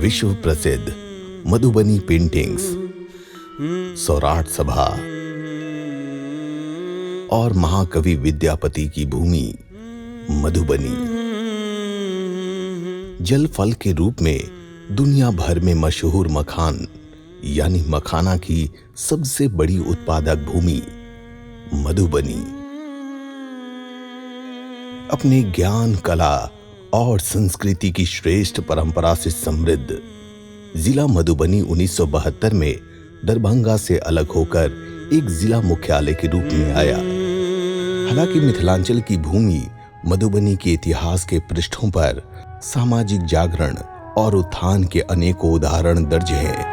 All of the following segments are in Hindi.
विश्व प्रसिद्ध मधुबनी पेंटिंग्स, सौराठ सभा और महाकवि विद्यापति की भूमि मधुबनी जल फल के रूप में दुनिया भर में मशहूर मखान यानी मखाना की सबसे बड़ी उत्पादक भूमि मधुबनी अपने ज्ञान, कला और संस्कृति की श्रेष्ठ परंपरा से समृद्ध जिला मधुबनी 1972 में दरभंगा से अलग होकर एक जिला मुख्यालय के रूप में आया। हालांकि मिथिलांचल की भूमि मधुबनी के इतिहास के पृष्ठों पर सामाजिक जागरण और उत्थान के अनेकों उदाहरण दर्ज हैं,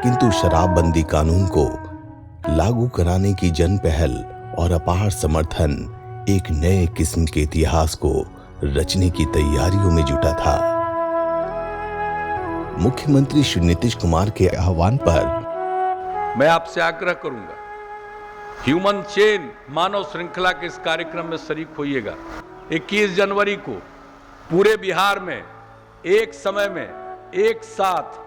किंतु शराबबंदी कानून को लागू कराने की जन पहल और अपार समर्थन एक नए किस्म के इतिहास को रचने की तैयारियों में जुटा था। मुख्यमंत्री श्री नीतीश कुमार के आह्वान पर मैं आपसे आग्रह करूंगा, ह्यूमन चेन मानव श्रृंखला के इस कार्यक्रम में शरीक होइएगा। 21 जनवरी को पूरे बिहार में एक समय में एक साथ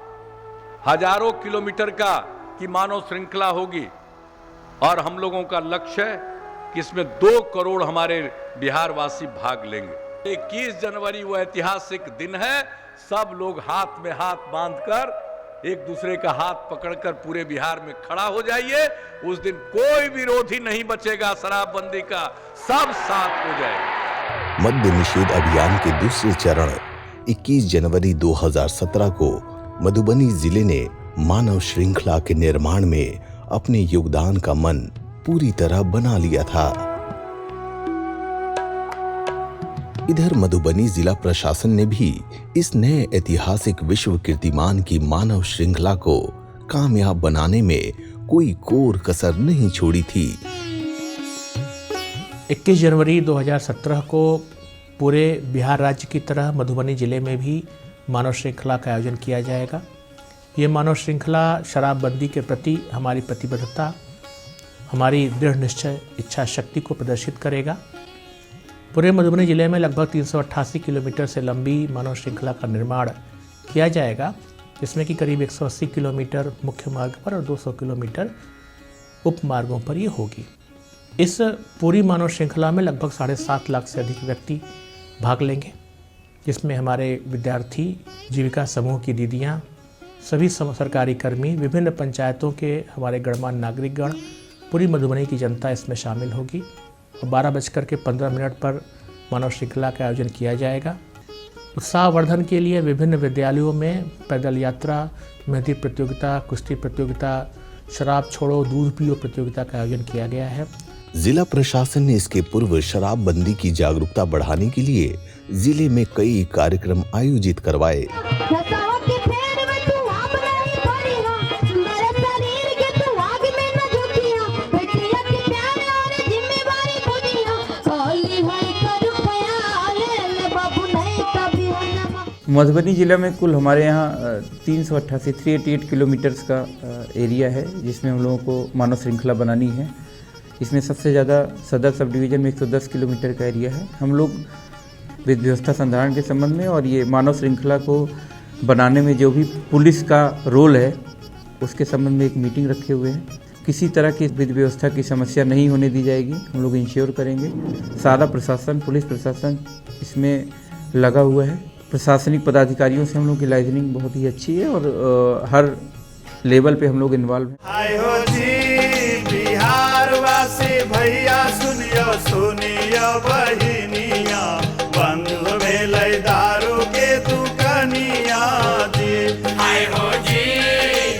हजारों किलोमीटर का की मानव श्रृंखला होगी और हम लोगों का लक्ष्य है कि इसमें 2 करोड़ हमारे बिहार वासी भाग लेंगे। 21 जनवरी वह ऐतिहासिक दिन है। सब लोग हाथ में हाथ बांधकर एक दूसरे का हाथ पकड़कर पूरे बिहार में खड़ा हो जाइए। उस दिन कोई विरोधी नहीं बचेगा शराबबंदी का, सब साथ हो जाएगा। मद्य निषेध अभियान के दूसरे चरण 21 जनवरी 2017 को मधुबनी जिले ने मानव श्रृंखला के निर्माण में अपने योगदान का मन पूरी तरह बना लिया था। इधर मधुबनी जिला प्रशासन ने भी इस नए ऐतिहासिक विश्व कीर्तिमान की मानव श्रृंखला को कामयाब बनाने में कोई कोर कसर नहीं छोड़ी थी। 21 जनवरी 2017 को पूरे बिहार राज्य की तरह मधुबनी जिले में भी मानव श्रृंखला का आयोजन किया जाएगा। ये मानव श्रृंखला शराबबंदी के प्रति हमारी प्रतिबद्धता, हमारी दृढ़ निश्चय इच्छा शक्ति को प्रदर्शित करेगा। पूरे मधुबनी जिले में लगभग 388 किलोमीटर से लंबी मानव श्रृंखला का निर्माण किया जाएगा, जिसमें कि करीब 180 किलोमीटर मुख्य मार्ग पर और 200 किलोमीटर उप मार्गों पर ये होगी। इस पूरी मानव श्रृंखला में लगभग 7.5 लाख से अधिक व्यक्ति भाग लेंगे, जिसमें हमारे विद्यार्थी, जीविका समूह की दीदियाँ, सभी सरकारी कर्मी, विभिन्न पंचायतों के हमारे गणमान्य नागरिकगण, पूरी मधुबनी की जनता इसमें शामिल होगी। और 12:15 पर मानव श्रृंखला का आयोजन किया जाएगा। उत्साहवर्धन के लिए विभिन्न विद्यालयों में पैदल यात्रा, मेहंदी प्रतियोगिता, कुश्ती प्रतियोगिता, शराब छोड़ो दूध पियो प्रतियोगिता का आयोजन किया गया है। जिला प्रशासन ने इसके पूर्व शराबबंदी की जागरूकता बढ़ाने के लिए जिले में कई कार्यक्रम आयोजित करवाए। मधुबनी ज़िला में कुल हमारे यहाँ 388 किलोमीटर्स का एरिया है, जिसमें हम लोगों को मानव श्रृंखला बनानी है। इसमें सबसे ज़्यादा सदर सब डिवीज़न में 110 किलोमीटर का एरिया है। हम लोग विधि व्यवस्था संधारण के संबंध में और ये मानव श्रृंखला को बनाने में जो भी पुलिस का रोल है उसके संबंध में एक मीटिंग रखे हुए हैं। किसी तरह की विधि व्यवस्था की समस्या नहीं होने दी जाएगी, हम लोग इंश्योर करेंगे। सारा प्रशासन, पुलिस प्रशासन इसमें लगा हुआ है। प्रशासनिक पदाधिकारियों से हम लोग की लाइजनिंग बहुत ही अच्छी है और हर लेवल पे हम लोग इन्वॉल्व हैं। आए हो जी बिहार वासी भैया, सुनियो सुनियो बहिनिया, बंद भेलै दारू के दुकानिया जी। आए हो जी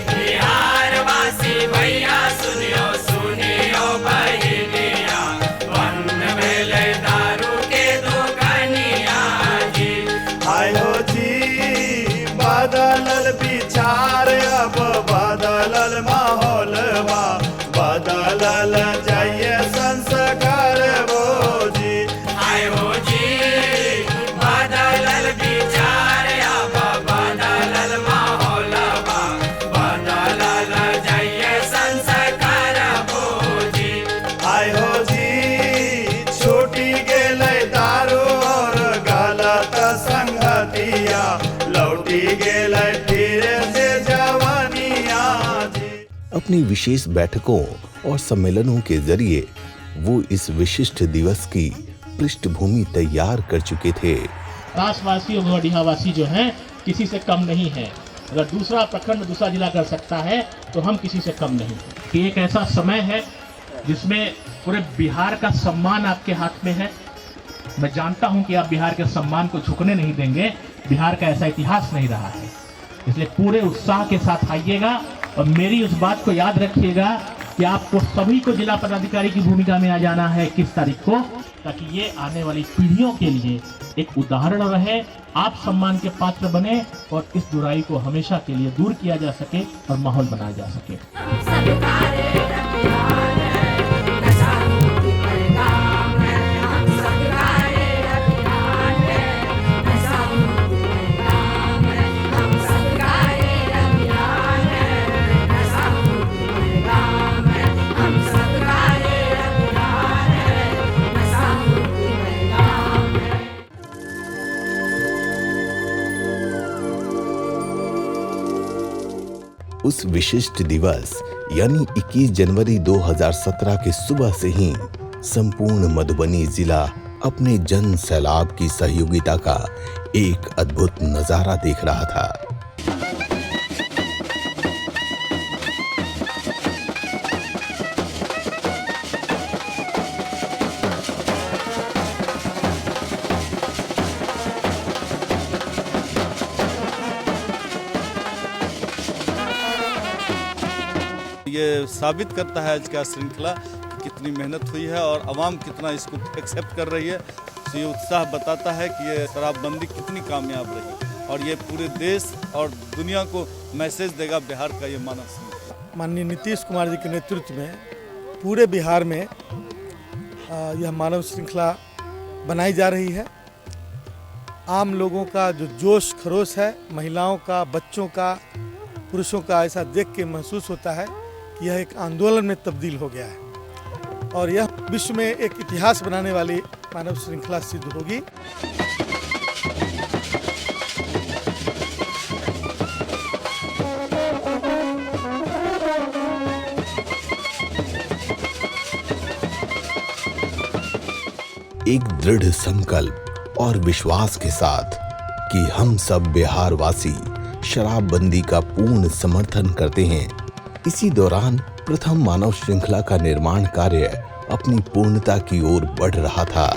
बिहार वासी भैया, सुनियो सुनियो बहिनिया, बंद भेलै दारू के दुकानिया जी। आए हो जी बदलल विचार, अब बदलल माहौलवा, बदलल जाइए संस्कार वो जी। आए हो जी बदलल विचार, अब बदलल माहौलवा, बदलल जाइए संस्कार वो जी। आए हो जी छूटी गेलै दारू और गलत संगतिया, लौटी गेलै धीरे से जवानिया जी। अपनी विशेष बैठकों और सम्मेलनों के जरिए वो इस विशिष्ट दिवस की पृष्ठभूमि तैयार कर चुके थे। रासवासी और गौड़ियावासी जो हैं किसी से कम नहीं है। अगर दूसरा प्रखंड दूसरा जिला कर सकता है तो हम किसी से कम नहीं। कि एक ऐसा समय है जिसमें पूरे बिहार का सम्मान आपके हाथ में है। मैं जानता हूं कि आप बिहार के सम्मान को झुकने नहीं देंगे। बिहार का ऐसा इतिहास नहीं रहा है, इसलिए पूरे उत्साह के साथ आइएगा और मेरी उस बात को याद रखिएगा कि आपको सभी को जिला पदाधिकारी की भूमिका में आ जाना है 21 तारीख को, ताकि ये आने वाली पीढ़ियों के लिए एक उदाहरण रहे, आप सम्मान के पात्र बने और इस बुराई को हमेशा के लिए दूर किया जा सके और माहौल बनाया जा सके। उस विशिष्ट दिवस यानी 21 जनवरी 2017 के सुबह से ही संपूर्ण मधुबनी जिला अपने जन सैलाब की सहयोगिता का एक अद्भुत नजारा देख रहा था। ये साबित करता है आज का श्रृंखला कितनी मेहनत हुई है और आवाम कितना इसको एक्सेप्ट कर रही है। तो ये उत्साह बताता है कि ये शराबबंदी कितनी कामयाब रही और ये पूरे देश और दुनिया को मैसेज देगा बिहार का ये मानव श्रृंखला। माननीय नीतीश कुमार जी के नेतृत्व में पूरे बिहार में यह मानव श्रृंखला बनाई जा रही है। आम लोगों का जो जोश खरोश है, महिलाओं का, बच्चों का, पुरुषों का, ऐसा देख के महसूस होता है कि यह एक आंदोलन में तब्दील हो गया है और यह विश्व में एक इतिहास बनाने वाली मानव श्रृंखला सिद्ध होगी। एक दृढ़ संकल्प और विश्वास के साथ कि हम सब बिहार वासी शराबबंदी का पूर्ण समर्थन करते हैं। इसी दौरान प्रथम मानव श्रृंखला का निर्माण कार्य अपनी पूर्णता की ओर बढ़ रहा था।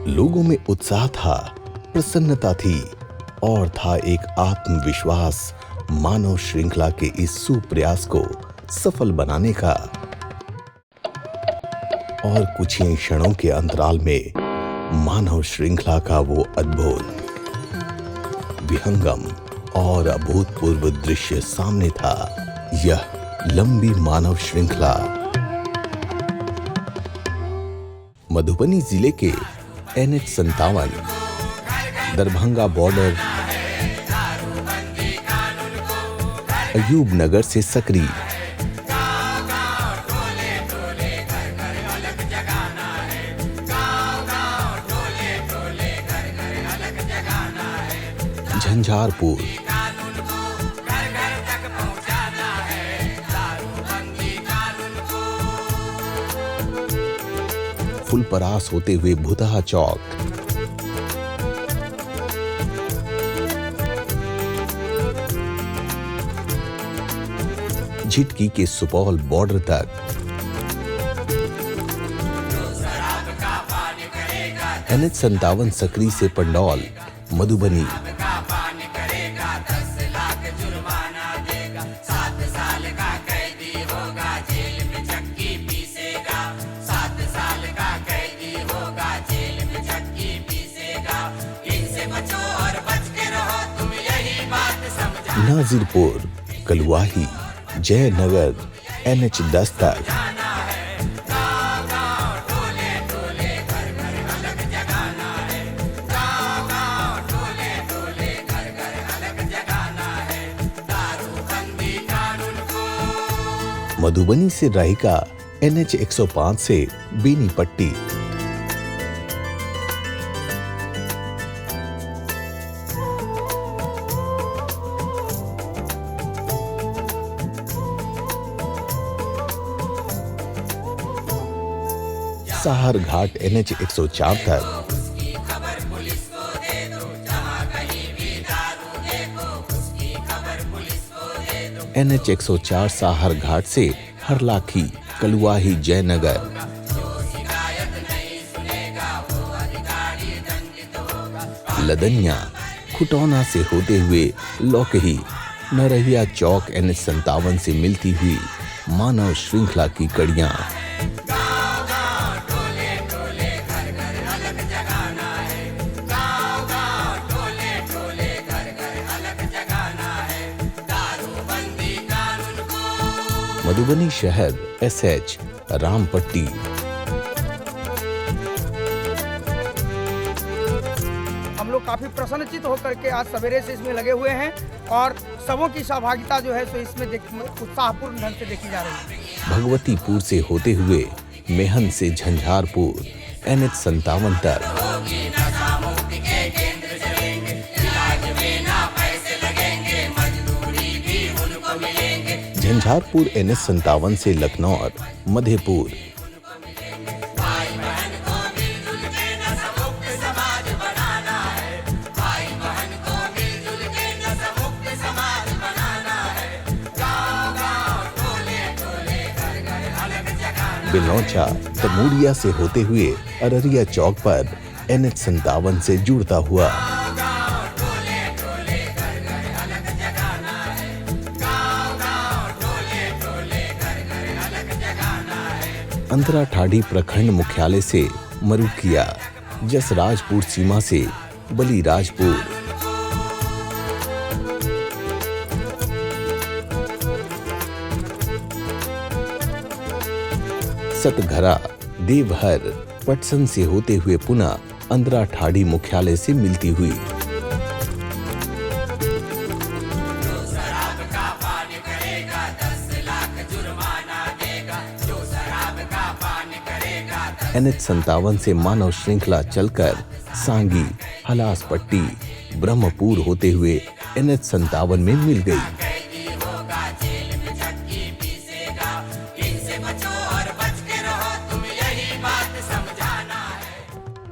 लोगों में उत्साह था, प्रसन्नता थी और था एक आत्मविश्वास मानव श्रृंखला के इस सुप्रयास को सफल बनाने का। और कुछ ही क्षणों के अंतराल में मानव श्रृंखला का वो अद्भुत, विहंगम और अभूतपूर्व दृश्य सामने था। यह लंबी मानव श्रृंखला मधुबनी जिले के NH-57 दरभंगा बॉर्डर अयूब नगर से सकरी झंझारपुर फुलपरास होते हुए भुतहा चौक, झिटकी के सुपौल बॉर्डर तक, NH-57 सकरी से पंडौल मधुबनी, नाजिरपुर, कलुआही, जयनगर, NH-10 तक, मधुबनी से राहिका NH-105 से बेनीपट्टी, साहर घाट NH 104 तक, NH 104 साहर घाट से हरलाखी, कलुआही, जयनगर, लदनिया, खुटौना से होते हुए लौकही, नरहिया चौक NH 57 से मिलती हुई मानव श्रृंखला की कड़ियां, मधुबनी शहर SH, रामपट्टी, हम लोग काफ़ी प्रसन्नचित होकर के आज सवेरे से इसमें लगे हुए हैं और सबों की सहभागिता जो है सो इसमें उत्साहपूर्ण ढंग से देखी जा रही है। भगवतीपुर से होते हुए मेहन से झंझारपुर NH 57 तक, झंझारपुर NH 57 से लखनऊ, मधेपुर, बिलौचा, तमूड़िया से होते हुए अररिया चौक पर NH 57 से जुड़ता हुआ, अंतराठाढ़ी प्रखंड मुख्यालय से मरुकिया, जसराजपुर सीमा से बलिराजपुर, सतघरा, देवहर, पटसन से होते हुए पुनः अंतराठाढ़ी मुख्यालय से मिलती हुई, NH 57 से मानव श्रृंखला चलकर सांगी, हलासपट्टी, ब्रह्मपुर होते हुए NH 57 में मिल गई।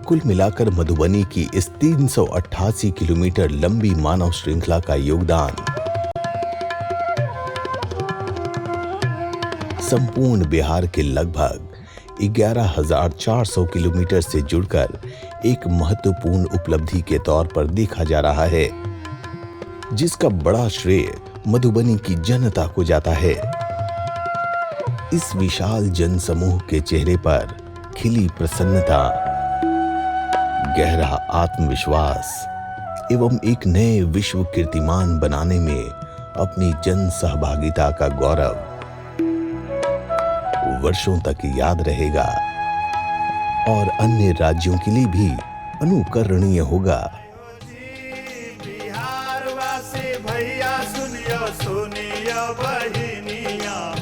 कुल मिलाकर मधुबनी की इस 388 किलोमीटर लंबी मानव श्रृंखला का योगदान संपूर्ण बिहार के लगभग 11,400 किलोमीटर से जुड़कर एक महत्वपूर्ण उपलब्धि के तौर पर देखा जा रहा है, जिसका बड़ा श्रेय मधुबनी की जनता को जाता है। इस विशाल जनसमूह के चेहरे पर खिली प्रसन्नता, गहरा आत्मविश्वास एवं एक नए विश्व कीर्तिमान बनाने में अपनी जन सहभागिता का गौरव वर्षों तक याद रहेगा और अन्य राज्यों के लिए भी अनुकरणीय होगा। बिहार वासी भैया सुनियो सुनियो बहिनिया।